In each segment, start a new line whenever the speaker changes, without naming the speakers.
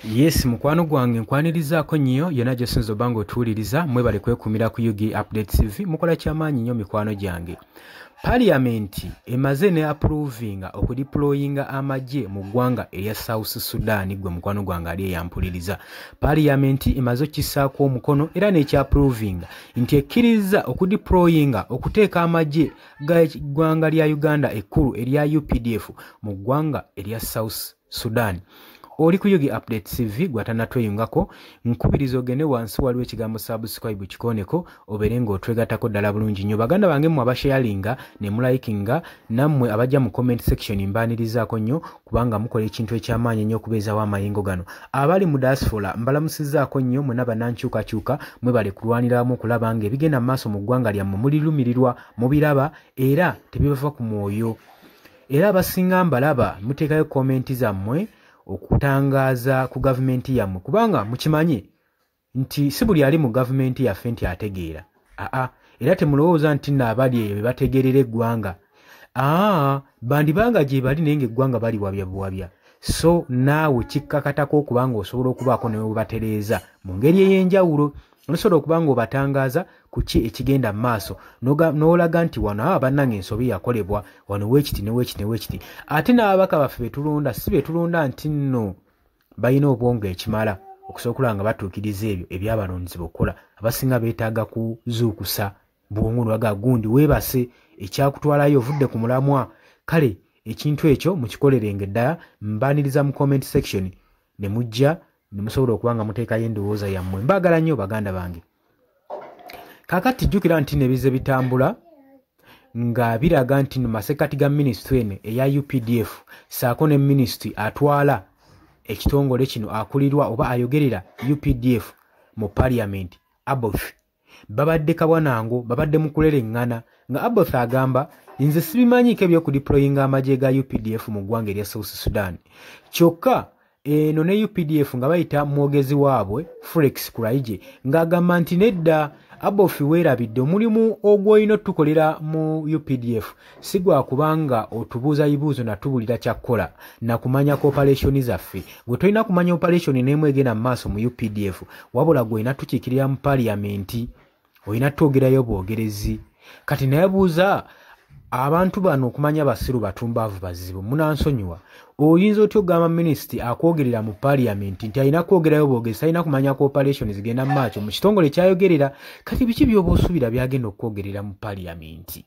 Yes, mukwano gwange nkwanirizaako nnyo yonna gy'osinza obanga otuwuliriza mwebale kwekumira ku UG Update TV mukola kyamaanyi nnyo mikwano gyange. Parliament emaze ne approvinga okudeployinga amagye mu ggwanga erya South Sudan gwe mukwano gwange ali eyampuliriza. Parliament emaze okkisaako omukono era n'ekyaprovinga nti ekkiriza okudeployinga okuteeka amagye ga ggwanga lya Uganda ekkulu erya UPDF mu ggwanga erya South Sudan. Oli ku UG Update TV gwatanatweyungako nkubiriza ogende wansi waliwo ekigambo subscribe kikoneko obeere ng'otwegattako ddala bulungi nnyo. Baganda bange mmwe abasharinga ne mulayikinga nammwe abajja mu comment section mbaanirizaako nnyo kubanga mukola ekintu eky'amaanyi nnyo okubeezaawo amayingo gano. Abali mu diaspora mbalamusizzaako nnyo mwena bannankyukakyuka mwebale kulwaniramu okulaba nga ebigenda mu maaso mu ggwanga lyammwe mulirumirirwa mubiraba era tebibava ku mwoyo. Era abasinga mbalaba muteekayo komenti zammwe okutangaza ku gavumenti yammwe kubanga mukimanyi nti si buli ali mu gavumenti yaffe nti ategeera. Era temulowooza nti nno abali eyo be bategeerera eggwanga. Bandibanga gye bali naye ng'eggwanga bali wabya buwabya. So naawe kikkakatako okubanga osobola okubaako ne webatereeza mu ngeri ey'enjawulo. Osobola okuba ng'obatangaza ku ki ekigenda mu maaso n'olaga nti wano bannange ensobi yakolebwa wano weekiti ne weekiti ne weekiti. Ate n'ababaka baffe betulonda si betulonda nti nno balina obwongo ekimala okusobola okulaba nga batuukiriza ebyo ebyabalonzi bokkola. Abasinga beetaaga kuzuukusa bwongo nwaga gundi weebase ekyakutwalayo ovudde ku mulamwa. Kale ekintu ekyo mukikolerenge ddala mbaaniriza mu comment section ne mujja nemusobola okuba nga muteekayo endowooza yammwe. Mbaagala nnyo baganda bange. Kaakati jjukira nti nebize bitambula nga biraga nti no masekati ga ministry eno eya UPDF saako ne ministry atwala ekitongole kino akulirwa oba ayogerera UPDF mu parliament Aboth babadde kabwanango babadde mu kulereŋŋana nga Aboth agamba nze sibimanyiiko ebyokudeployinga amagye ga UPDF mu ggwanga erya South Sudan. Kyokka eno ne UPDF nga bayita mwogezi waabwe Felix Kulaije ng'agamba nti nedda Aboth weerabidde omulimu ogw'olina otukolera mu UPDF si gwa kubanga otubuuza ibibuuzo natubulira kyakkola na kumanya cooperation zaffe. Gwe tolina kumanya operation n'emu egenda mu maaso mu UPDF wabula gw'olina tukiikirira mu parliament olina twogerayo bwogerezi. Kati nayebuuza abantu bano okumanya basiru batumbaavu bazibu munansonyiwa. Oyinza otyo ogamba minisiti akwogerera mu parliament nti alina kwogerayo bwogezi alina kumanya cooperation zigenda mu maaso mu kitongole kyayogerera. Kati biki by'oba osuubira byagenda okwogerera mu parliament?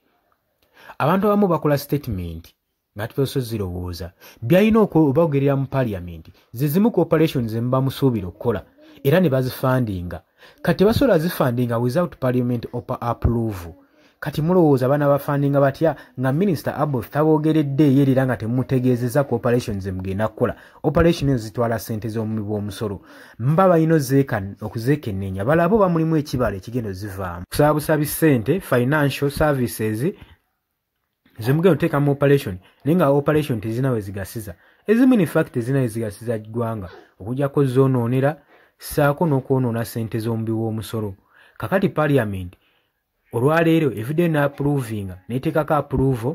Abantu abamu bakola statement nga tebasobozirowooza byalina okwogerera mu parliament zizimu cooperation ze muba musuubira okukola era ne bazifandinga. Kati basobola zifandinga without parliament approval. Kati mulowooza abaana bafandinga batya nga Minister Aboth tabogeredde yerera nga temutegeezeza cooperation ze mugenda kukola. Operation ezo zitwala ssente z'omumi bw'omusolo. Mba balina okuzeekennenya balabo bamulimu ekibala ekigenda ozivaamu. Kusaabusabi ssente financial services ze mugenda oteeka mu operation naye nga operation tezina we zigasiza. Ezimu in fact tezina we zigasiza ggwanga okuggyako zoonoonera ssaako n'okwonoona ssente z'omubi w'omusolo. Kakati parliament olwaleero evidde n'approvinga n'eteekako approval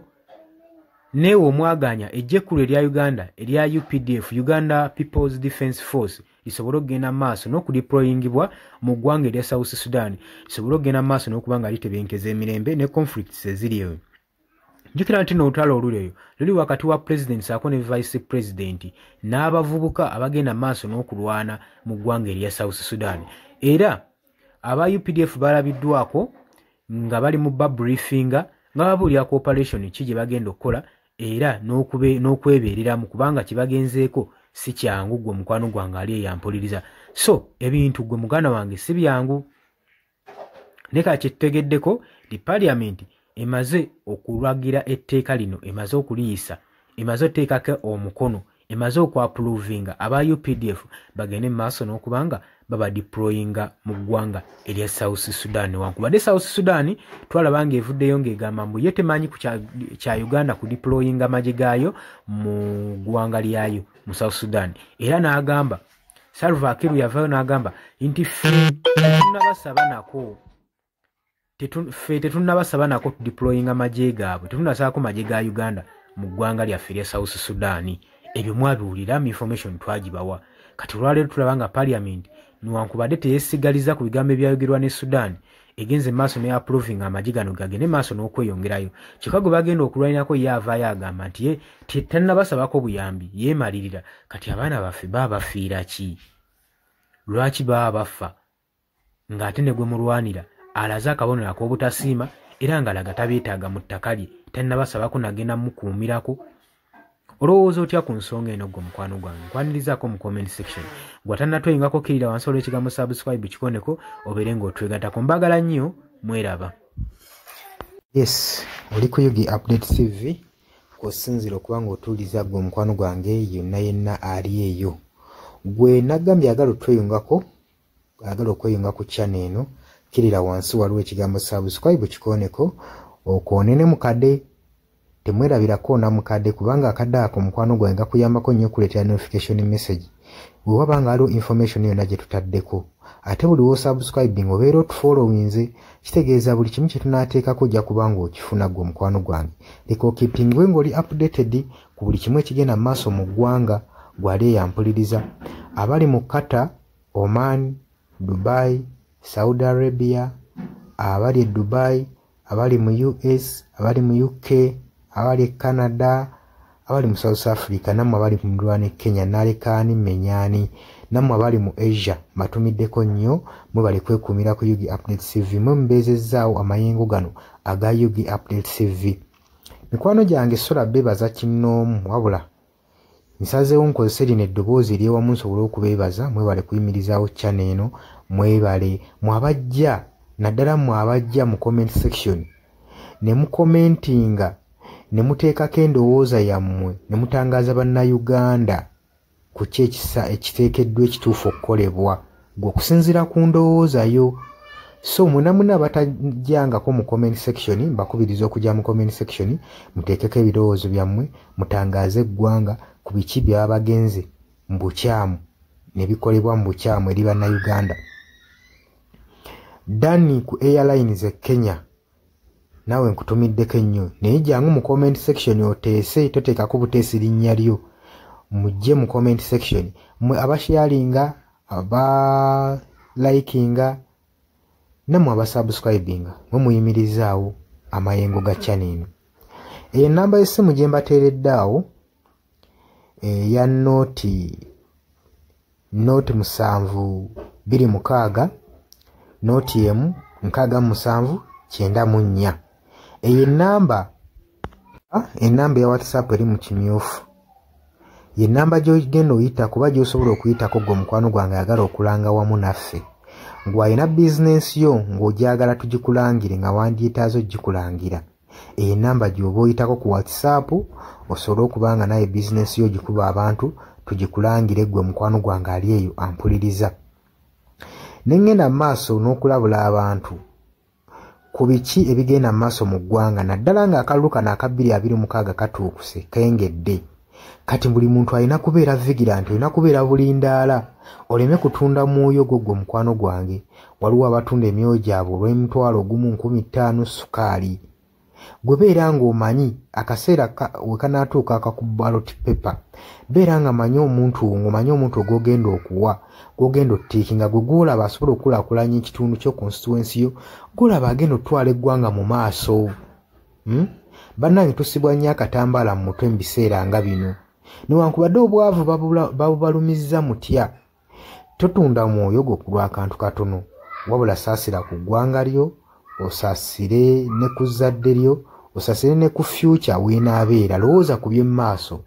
neewe omwaganya ejjekkulu erya Uganda erya UPDF Uganda People's Defence Force lisobole okugenda mu maaso n'okudeployingibwa mu ggwanga erya South Sudan lisobole okugenda mu maaso n'okuba nga litebenkeza emirembe ne conflicts eziriyo. Jjukira nti n'olutalo oluleyo luli wakati wa president saako ne vice president n'abavubuka abagenda mu maaso n'okulwana mu ggwanga erya South Sudan. Era aba UPDF balabiddwako nga bali mu babbriefinga nga babuulira cooperation ki gye bagenda okukola era n'okwebeereramu kubanga kibagenzeeko si kyangu gwe mukwano gwange ali eyampuliriza. So ebintu gwe muganda wange si byangu. Ne kati kyetutegeddeko di parliament emaze okulagira etteeka lino emaze okuliyisa emaze oteekako omukono emaze okwappruvinga aba UPDF bagende mu maaso n'okubanga baba deployinga mu ggwanga erya South Sudan. Wankubadde South Sudan twalaba ng'evuddeyo ng'egamba mbu ye temanyi ku kya Uganda ku deployinga amagye gaayo mu ggwanga lyayo mu South Sudan. Era n'agamba Salva Kiir yavaayo n'agamba nti tetunnabasaba nako deployinga amagye gaabwe tetunnasaako magye ga Uganda mu ggwanga lyaffe erya South Sudan. Ebyo mwabiwulira mu information twagibawa. kati olwaleero tulaba nga parliament newankubadde teyeesigaliza ku bigambo ebyayogerwa ne Sudan egenze maaso ne approving amagi gano gagende maaso n'okweyongerayo kyokka gwe bagenda okulwanirako ye avaayo agamba nti ye tannabasabako buyambi yeemalirira kati abaana baffe baabafiira ki lwaki baba bafa ng'ate ne gwe mulwanira alaze akabonero ak'obutasiima era ng'alaga tabeetaaga mu ttaka lye tannabasabako nagenda mukuumirako olowooza otya ku nsonga eno gwe mukwano gwange nkwanirizaako mu comment section gwatannatweyungako kirira wansi olw'ekigambo subscribe kikoneko obeere ng'otwegattako mbagala nnyo mweraba. Yes, oli ku Yugi Update TV kw'osinzira okuba ng'otuuliza gwe mukwano gwange yonna yenna ali eyo gwe nagambye agala otweyungako agala okweyunga ku channel eno kirira wansi waliwo ekigambo subscribe kikoneko okoonene mukadde temwerabirako na mukadde kubanga akadde ako mukwano gwange gakuyambako nnyo okuleetera notification message bwe wabanga waliwo information yonna gye tutaddeko ate buli wosubscribing obeera otufollowinze kitegeeza buli kimu kye tunaateekako ojja kubanga okifuna gwe mukwano gwange leka okipingibwe ng'oli updated ku buli kimu ekigenda mu maaso mu ggwanga gwali eyampuliriza abali mu Qatar, Oman, Dubai, Saudi Arabia, abali Dubai, abali mu US, abali mu UK, abali Canada, abali mu South Africa, namwe abali mu Rwanda, Kenya, Nalekani, Menyani, namwe abali mu Asia, matumiddeko nnyo mwe bali kwekuumira ku Yugi Update TV mwe mbeezezzaawo amayengo gano aga Yugi Update TV. Mikwano gyange sola beebaza kinnoomu wabula nsazeewo nkozese lino eddoboozi ery'ewamu nsobole okubeebaza mwebale kuyimirizaawo channel eno mwebale mwabajja naddala mwabajja mu comment section ne mukomentinga ne muteekako endowooza yammwe ne mutangaaza bannayuganda ku ki ekiteekeddwa ekituufu okukolebwa gwe okusinziira ku ndowooza yo so munamuna abatajjangako mu comment section mbakubiriza okujja mu comment section muteekeko ebirowoozo byammwe mutangaaze eggwanga ku biki byaba bagenze mu bukyamu ne bikolebwa mu bukyamu eri bannayuganda. Dani ku Airlines e Kenya nawe nkutumiddeko ennyo naye jangu mu comment section oteese toteekako buteesi linnya lyo mujje mu comment section mwe abasharinga abalikinga namwe abasubscribinga mwe muyimirizaawo amayengo ga channel eno. Eyo namba y'essimu gye mbateeredde awo eya noti 726 noti emu 679 eyo enamba ya WhatsApp eri mu kimyufu ye namba gy'ogenda oyita kuba gy'osobola okuyitako gwe mukwano gwange ayagala okulanga wamu naffe ng'alina bizinensi yo ng'ogyagala tugikulangire nga wandyetaazo gikulangira eyo namba gy'oba oyitako ku WhatsApp osobole okuba nga naye bizinensi yo gikuba abantu tugikulangire gwe mukwano gwange ali eyo ampuliriza nengenda maaso n'okulabula abantu ku biki ebigenda maaso mu ggwanga naddala nga akalulu kano aka 2026 katuukuse kengedde kati buli muntu alina kubeera vigilant olina kubeera bulindaala oleme kutunda mwoyo gwo mukwano gwange waliwo abatunda emyoyo gyabwe olw'M1,1500 sukaali gwe beera ng'omanyi akaseera we kanaatuuka akakuba ballot paper beera nga manyi omuntu ng'omanyi omuntu ogwogenda okuwa gwogenda ottiikinga gwe gwolaba asobola okukulaakulanya ekitundu kyo constituency yo gwolaba agenda otwala eggwanga mu maaso bannange tusibwa nnyo akatambaala mu mutwe mu biseera nga bino newankubadde obwavu babubalumizza mutya totunda mwoyo gwo ku lw'akantu katono wabula saasira ku ggwanga lyo osaasire ne ku zadde lyo osaasire ne ku future weenaabeera lowooza ku by'emmaaso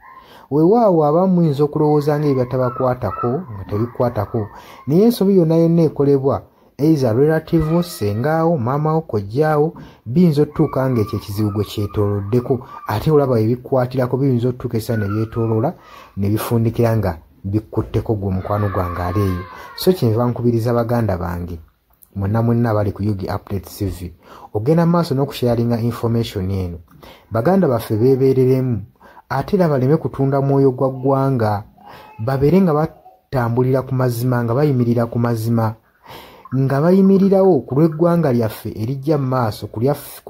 weewaawo abamu muyinza okulowooza ng'ebyatabakwatako nga tebikwatako naye ensobi yonna yonna ekolebwa eiza relative sengaawo maamawo kojjaawo biyinza otutuuka ng'ekyo ekizibu gwe kyetooloddeko ate olaba ebikwatirako biyinza otutuuka esa ne byetooloola ne bifundikira nga bikkutteko gwe mukwano gwange ali eyo so kyenva nkubiriza baganda bange mwenna bali ku Yugi Update TV ogenda maaso n'okusharinga information eno baganda baffe beebereremu ate era baleme kutunda mwoyo gwa ggwanga babeere nga batambulira ku mazima nga bayimirira ku mazima nga bayimirirawo ku lw'eggwanga lyaffe erijja mu maaso ku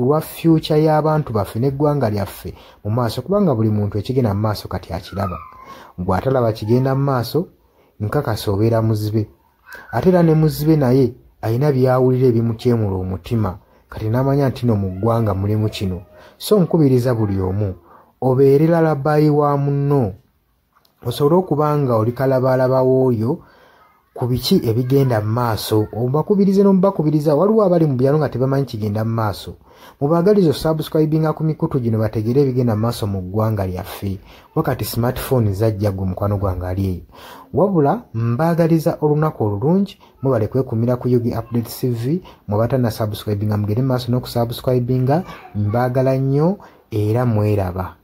lwa future y'abantu baffe n'eggwanga lyaffe mu maaso kubanga buli muntu ekigenda mu maaso kati akiraba gwe atalaba kigenda mu maaso nkakasa obeera muzibe. Ate era ne muzibe naye alina byawulira ebimukyemula omutima kati n'amanya nti no mu ggwanga mulimu kino. So nkubiriza buli omu obeere lalabayi wa munno, osobole okuba nga oli kalabaalaba w'oyo ku biki ebigenda mu maaso. Obakubirize n'omubakubiriza. Waliwo abali mu byalo nga tebamanyi kigenda mu maaso. Mubaagaliza subscribinga ku mikutu gino bategeere ebigenda mu maaso mu ggwanga lyaffe. Wakati smartphone zajja gwe mukwano gwange ali eyo. Wabula mbaagaliza olunaku olulungi, mubale kwekumira ku Yugi Updates TV, mubatana subscribinga mugere maaso n'okusubscribinga. Mbaagala nnyo era mweraba.